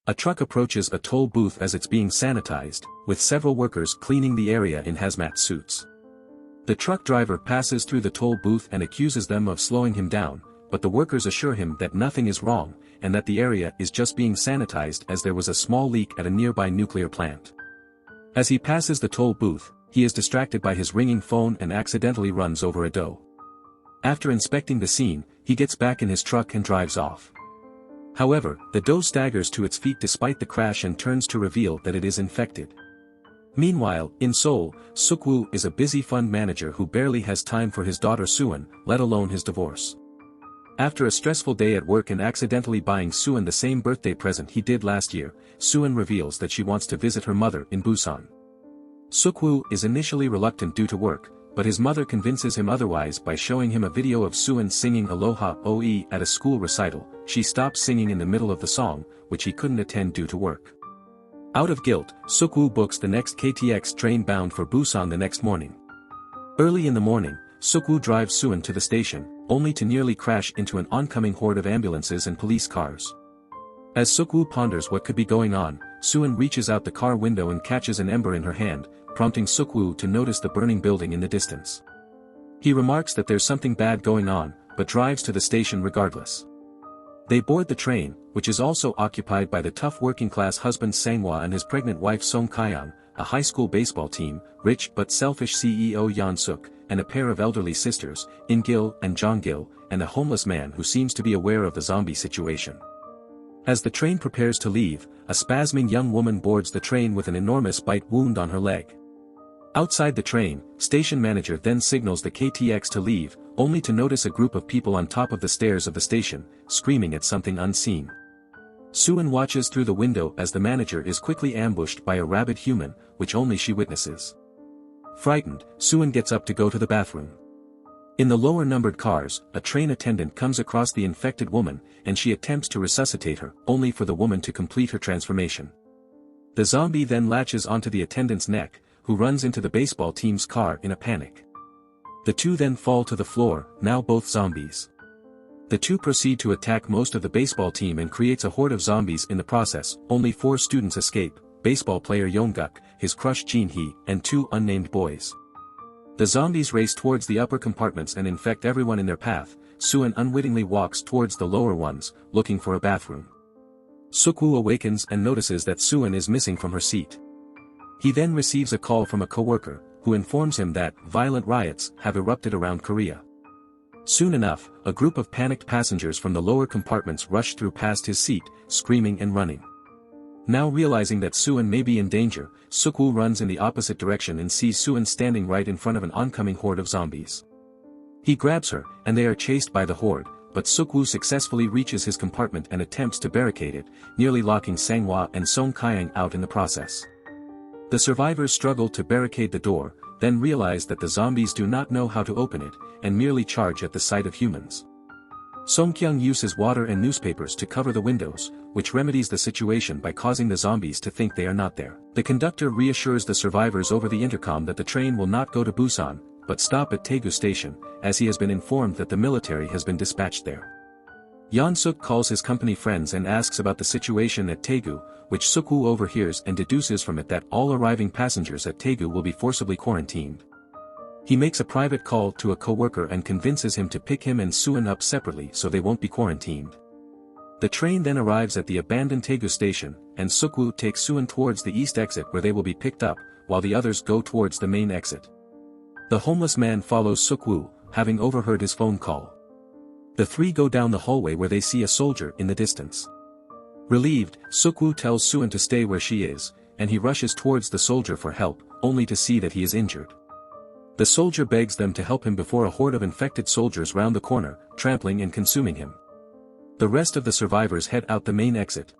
A truck approaches a toll booth as it's being sanitized, with several workers cleaning the area in hazmat suits. The truck driver passes through the toll booth and accuses them of slowing him down, but the workers assure him that nothing is wrong, and that the area is just being sanitized as there was a small leak at a nearby nuclear plant. As he passes the toll booth, he is distracted by his ringing phone and accidentally runs over a doe. After inspecting the scene, he gets back in his truck and drives off. However, the doe staggers to its feet despite the crash and turns to reveal that it is infected. Meanwhile, in Seoul, Suk-woo is a busy fund manager who barely has time for his daughter Suan, let alone his divorce. After a stressful day at work and accidentally buying Suan the same birthday present he did last year, Suan reveals that she wants to visit her mother in Busan. Suk-woo is initially reluctant due to work, but his mother convinces him otherwise by showing him a video of Suan singing Aloha Oe at a school recital. She stops singing in the middle of the song, which he couldn't attend due to work. Out of guilt, Suk-woo books the next KTX train bound for Busan the next morning. Early in the morning, Suk-woo drives Suan to the station, only to nearly crash into an oncoming horde of ambulances and police cars. As Suk-woo ponders what could be going on, Suan reaches out the car window and catches an ember in her hand, prompting Suk-woo to notice the burning building in the distance. He remarks that there's something bad going on, but drives to the station regardless. They board the train, which is also occupied by the tough working-class husband Sang-hwa and his pregnant wife Song Kyung, a high school baseball team, rich but selfish CEO Yeon-suk, and a pair of elderly sisters, In-gil and Jong-gil, and a homeless man who seems to be aware of the zombie situation. As the train prepares to leave, a spasming young woman boards the train with an enormous bite wound on her leg. Outside the train, station manager then signals the KTX to leave, only to notice a group of people on top of the stairs of the station, screaming at something unseen. Suan watches through the window as the manager is quickly ambushed by a rabid human, which only she witnesses. Frightened, Suan gets up to go to the bathroom. In the lower numbered cars, a train attendant comes across the infected woman, and she attempts to resuscitate her, only for the woman to complete her transformation. The zombie then latches onto the attendant's neck, who runs into the baseball team's car in a panic. The two then fall to the floor, now both zombies. The two proceed to attack most of the baseball team and creates a horde of zombies in the process. Only 4 students escape: baseball player Yeon-guk, his crush Jin-hee, and 2 unnamed boys. The zombies race towards the upper compartments and infect everyone in their path. Suan unwittingly walks towards the lower ones, looking for a bathroom. Suk-woo awakens and notices that Suan is missing from her seat. He then receives a call from a co-worker, who informs him that violent riots have erupted around Korea. Soon enough, a group of panicked passengers from the lower compartments rush through past his seat, screaming and running. Now realizing that Suan may be in danger, Suk-woo runs in the opposite direction and sees Suan standing right in front of an oncoming horde of zombies. He grabs her, and they are chased by the horde, but Suk-woo successfully reaches his compartment and attempts to barricade it, nearly locking Sang-hwa and Song Kyung out in the process. The survivors struggle to barricade the door, then realize that the zombies do not know how to open it, and merely charge at the sight of humans. Song Kyung uses water and newspapers to cover the windows, which remedies the situation by causing the zombies to think they are not there. The conductor reassures the survivors over the intercom that the train will not go to Busan, but stop at Daegu Station, as he has been informed that the military has been dispatched there. Yeon-suk calls his company friends and asks about the situation at Daegu, which Suk-woo overhears and deduces from it that all arriving passengers at Daegu will be forcibly quarantined. He makes a private call to a co-worker and convinces him to pick him and Suan up separately so they won't be quarantined. The train then arrives at the abandoned Daegu station, and Suk-woo takes Suan towards the east exit where they will be picked up, while the others go towards the main exit. The homeless man follows Suk-woo, having overheard his phone call. The three go down the hallway where they see a soldier in the distance. Relieved, Suk-woo tells Suan to stay where she is, and he rushes towards the soldier for help, only to see that he is injured. The soldier begs them to help him before a horde of infected soldiers round the corner, trampling and consuming him. The rest of the survivors head out the main exit.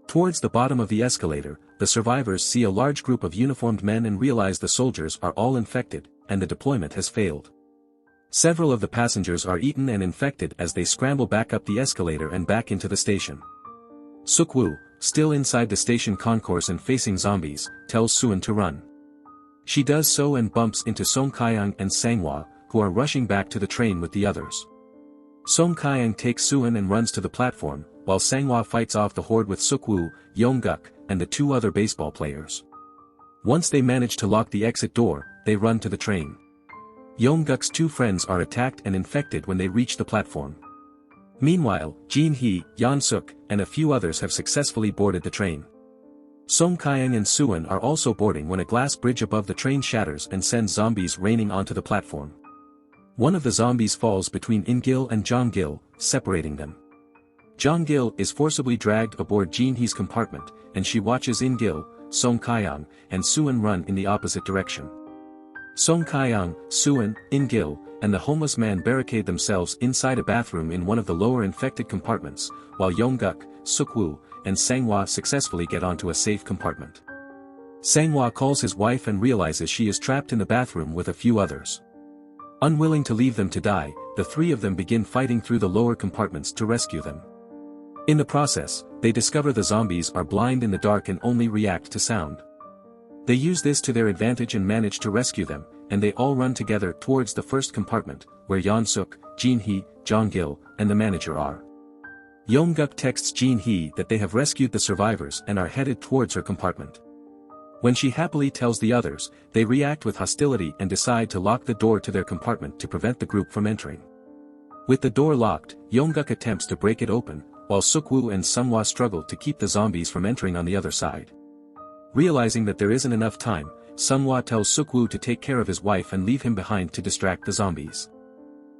Towards the bottom of the escalator, the survivors see a large group of uniformed men and realize the soldiers are all infected, and the deployment has failed. Several of the passengers are eaten and infected as they scramble back up the escalator and back into the station. Suk-woo, still inside the station concourse and facing zombies, tells Suan to run. She does so and bumps into Song Kyung and Sang-hwa, who are rushing back to the train with the others. Song Kyung takes Suan and runs to the platform, while Sanghwa fights off the horde with Sukwu, Yongguk, and the two other baseball players. Once they manage to lock the exit door, they run to the train. Yongguk's two friends are attacked and infected when they reach the platform. Meanwhile, Jin-hee, Yeon-suk, and a few others have successfully boarded the train. Song Kyung and Suan are also boarding when a glass bridge above the train shatters and sends zombies raining onto the platform. One of the zombies falls between In-gil and Jong-gil, separating them. Jong-gil is forcibly dragged aboard Jin-hee's compartment, and she watches In-gil, Song Kyung, and Suan run in the opposite direction. Song Kyung, Suan, In-gil, and the homeless man barricade themselves inside a bathroom in one of the lower infected compartments, while Yongguk, Sukwu, and Sanghwa successfully get onto a safe compartment. Sanghwa calls his wife and realizes she is trapped in the bathroom with a few others. Unwilling to leave them to die, the three of them begin fighting through the lower compartments to rescue them. In the process, they discover the zombies are blind in the dark and only react to sound. They use this to their advantage and manage to rescue them, and they all run together towards the first compartment, where Yeon-suk, Jin-hee, Jong-gil, and the manager are. Yongguk texts Jin-hee that they have rescued the survivors and are headed towards her compartment. When she happily tells the others, they react with hostility and decide to lock the door to their compartment to prevent the group from entering. With the door locked, Yongguk attempts to break it open, while Sukwu and Sanghwa struggle to keep the zombies from entering on the other side. Realizing that there isn't enough time, Sanghwa tells Sukwu to take care of his wife and leave him behind to distract the zombies.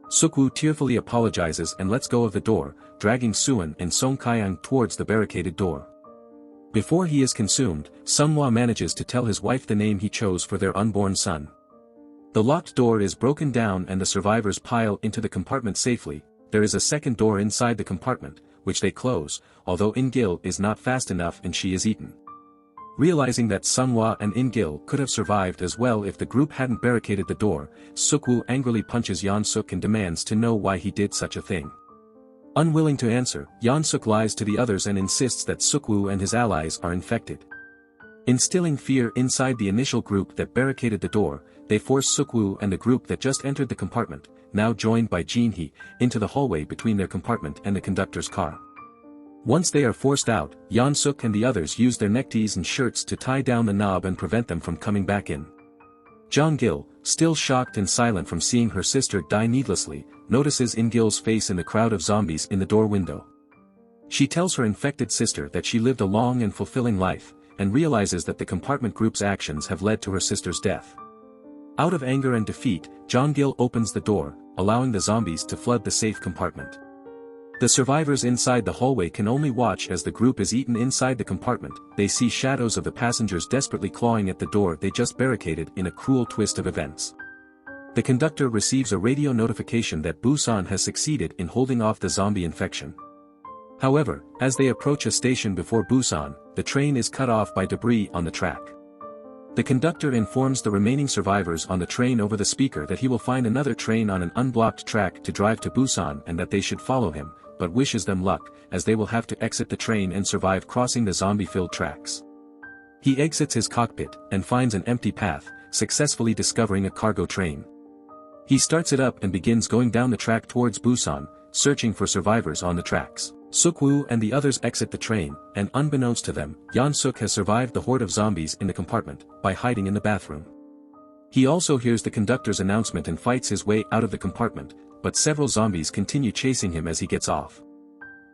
Sukwu tearfully apologizes and lets go of the door, dragging Suan and Song Kyung towards the barricaded door. Before he is consumed, Sanghwa manages to tell his wife the name he chose for their unborn son. The locked door is broken down and the survivors pile into the compartment safely. There is a second door inside the compartment, which they close, although In-gil is not fast enough and she is eaten. Realizing that Sanghwa and In-gil could have survived as well if the group hadn't barricaded the door, Sukwu angrily punches Yeon-suk and demands to know why he did such a thing. Unwilling to answer, Yeon-suk lies to the others and insists that Sukwu and his allies are infected. Instilling fear inside the initial group that barricaded the door, they force Sukwu and the group that just entered the compartment, now joined by Jin-hee, into the hallway between their compartment and the conductor's car. Once they are forced out, Yeon-suk and the others use their neckties and shirts to tie down the knob and prevent them from coming back in. Jong-gil, still shocked and silent from seeing her sister die needlessly, notices In-gil's face in the crowd of zombies in the door window. She tells her infected sister that she lived a long and fulfilling life, and realizes that the compartment group's actions have led to her sister's death. Out of anger and defeat, Jong-gil opens the door, allowing the zombies to flood the safe compartment. The survivors inside the hallway can only watch as the group is eaten inside the compartment. They see shadows of the passengers desperately clawing at the door they just barricaded in a cruel twist of events. The conductor receives a radio notification that Busan has succeeded in holding off the zombie infection. However, as they approach a station before Busan, the train is cut off by debris on the track. The conductor informs the remaining survivors on the train over the speaker that he will find another train on an unblocked track to drive to Busan and that they should follow him, but wishes them luck, as they will have to exit the train and survive crossing the zombie-filled tracks. He exits his cockpit, and finds an empty path, successfully discovering a cargo train. He starts it up and begins going down the track towards Busan, searching for survivors on the tracks. Sukwu and the others exit the train, and unbeknownst to them, Yeon-suk has survived the horde of zombies in the compartment, by hiding in the bathroom. He also hears the conductor's announcement and fights his way out of the compartment, but several zombies continue chasing him as he gets off.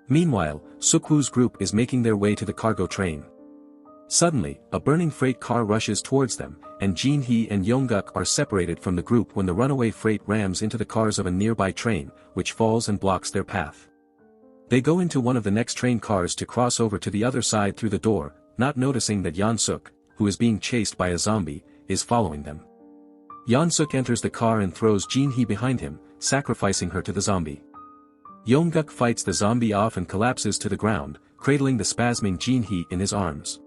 Meanwhile, Sukwu's group is making their way to the cargo train. Suddenly, a burning freight car rushes towards them, and Jin-hee and Yongguk are separated from the group when the runaway freight rams into the cars of a nearby train, which falls and blocks their path. They go into one of the next train cars to cross over to the other side through the door, not noticing that Yeon-suk, who is being chased by a zombie, is following them. Yeon-suk enters the car and throws Jin-hee behind him, sacrificing her to the zombie. Yongguk fights the zombie off and collapses to the ground, cradling the spasming Jin-hee in his arms.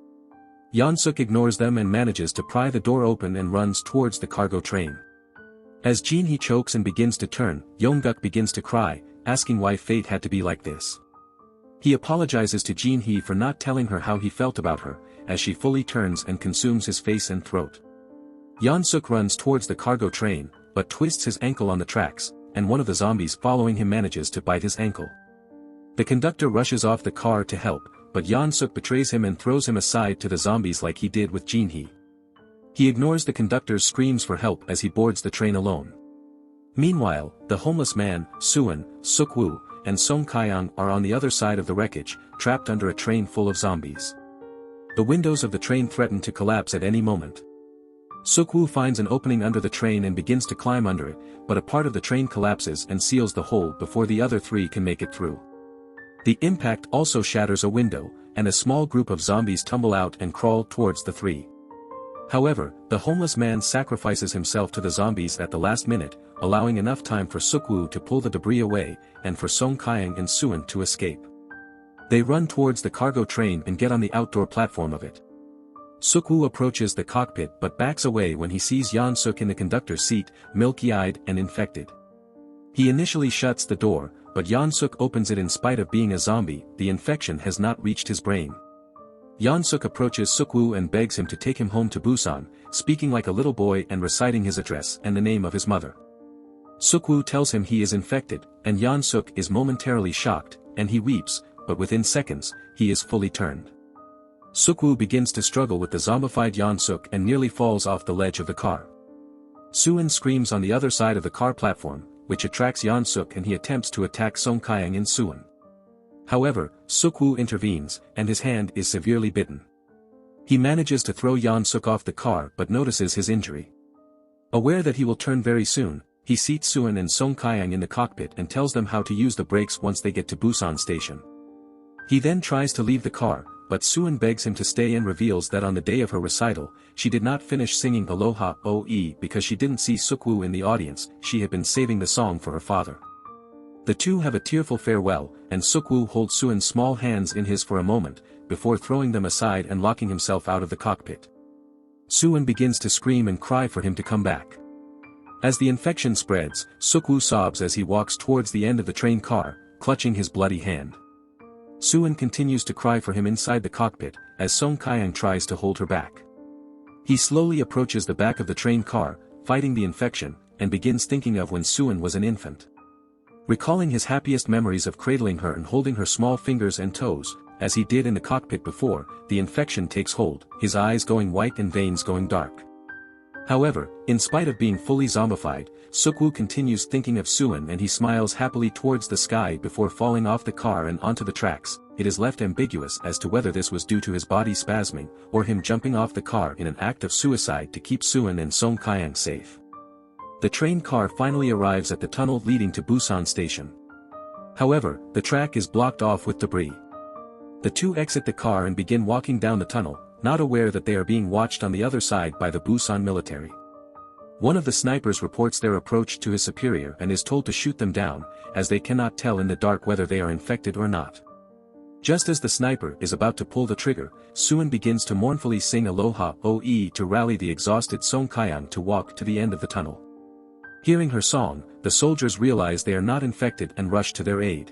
Yeon-suk ignores them and manages to pry the door open and runs towards the cargo train. As Jin-hee chokes and begins to turn, Yongguk begins to cry, asking why fate had to be like this. He apologizes to Jin-hee for not telling her how he felt about her, as she fully turns and consumes his face and throat. Yeon-suk runs towards the cargo train, but twists his ankle on the tracks, and one of the zombies following him manages to bite his ankle. The conductor rushes off the car to help, but Yeon-suk betrays him and throws him aside to the zombies like he did with Jin-hee. He ignores the conductor's screams for help as he boards the train alone. Meanwhile, the homeless man, Suwon, Suk-woo, and Song Kyung are on the other side of the wreckage, trapped under a train full of zombies. The windows of the train threaten to collapse at any moment. Suk-woo finds an opening under the train and begins to climb under it, but a part of the train collapses and seals the hole before the other three can make it through. The impact also shatters a window, and a small group of zombies tumble out and crawl towards the three. However, the homeless man sacrifices himself to the zombies at the last minute, allowing enough time for Suk-woo to pull the debris away, and for Song Kyung and Suwon to escape. They run towards the cargo train and get on the outdoor platform of it. Suk-woo approaches the cockpit but backs away when he sees Yeon-suk in the conductor's seat, milky-eyed and infected. He initially shuts the door, but Yeon-suk opens it in spite of being a zombie. The infection has not reached his brain. Yeon-suk approaches Suk-woo and begs him to take him home to Busan, speaking like a little boy and reciting his address and the name of his mother. Suk-woo tells him he is infected, and Yeon-suk is momentarily shocked, and he weeps, but within seconds, he is fully turned. Suk-woo begins to struggle with the zombified Yeon-suk and nearly falls off the ledge of the car. Suwon screams on the other side of the car platform, which attracts Yeon-suk, and he attempts to attack Song Kyung and Suwon. However, Suk-woo intervenes, and his hand is severely bitten. He manages to throw Yeon-suk off the car but notices his injury. Aware that he will turn very soon, he seats Suwon and Song Kyung in the cockpit and tells them how to use the brakes once they get to Busan station. He then tries to leave the car, but Suwon begs him to stay and reveals that on the day of her recital, she did not finish singing Aloha Oe because she didn't see Suk-woo in the audience. She had been saving the song for her father. The two have a tearful farewell, and Suk-woo holds Suwon's small hands in his for a moment, before throwing them aside and locking himself out of the cockpit. Suwon begins to scream and cry for him to come back. As the infection spreads, Suk-woo sobs as he walks towards the end of the train car, clutching his bloody hand. Suwon continues to cry for him inside the cockpit, as Song Kyung tries to hold her back. He slowly approaches the back of the train car, fighting the infection, and begins thinking of when Suwon was an infant. Recalling his happiest memories of cradling her and holding her small fingers and toes, as he did in the cockpit before, the infection takes hold, his eyes going white and veins going dark. However, in spite of being fully zombified, Suk-woo continues thinking of Suwon, and he smiles happily towards the sky before falling off the car and onto the tracks. It is left ambiguous as to whether this was due to his body spasming, or him jumping off the car in an act of suicide to keep Suwon and Song Kyung safe. The train car finally arrives at the tunnel leading to Busan station. However, the track is blocked off with debris. The two exit the car and begin walking down the tunnel, not aware that they are being watched on the other side by the Busan military. One of the snipers reports their approach to his superior and is told to shoot them down, as they cannot tell in the dark whether they are infected or not. Just as the sniper is about to pull the trigger, Suwon begins to mournfully sing Aloha Oe to rally the exhausted Song Kyung to walk to the end of the tunnel. Hearing her song, the soldiers realize they are not infected and rush to their aid.